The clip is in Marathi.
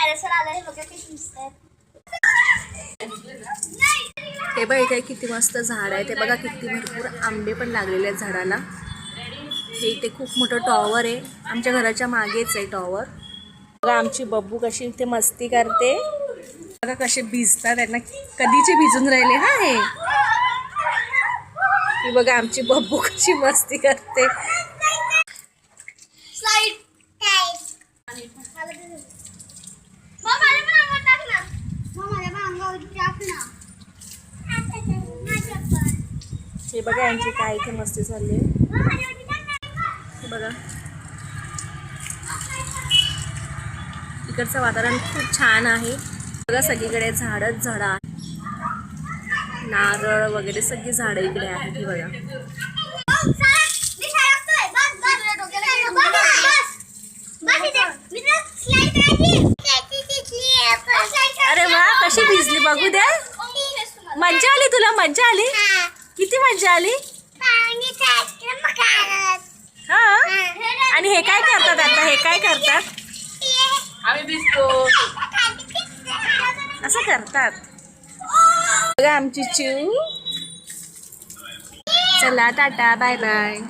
टेरेसवर आलं हे बघा किती मस्त आहे. हे बघा इथे किती मस्त झाड आहे. ते बघा किती भरपूर आंबे पण लागलेले आहेत झाडाला. हे इथे खूप मोठं टॉवर आहे. आमच्या घराच्या मागेच आहे टॉवर. बघा आमची बब्बू कशी इथे मस्ती करते. बघा कसे भिजतात, त्यांना कधीचे भिजून राहिले हा हे. ही बघा आमची बब्बू कशी मस्ती करते. हे बघा यांची काय इथे मस्ती चालली आहे. बघा इकडचं वातावरण खूप छान आहे. बघा सगळीकडे झाडच झाडं आहे. नारळ वगैरे सगळी झाडं इकडे आहेत. ही बघा अरे वा कशी भिजली बघू दे. मज्जा आली तुला? मज्जा आली? किती मज्जा आली? हा. आणि हे काय करतात आता? हे काय करतात? आम्ही भिजतो असं करतात. बघा आमची चिऊ. चला टाटा बाय बाय.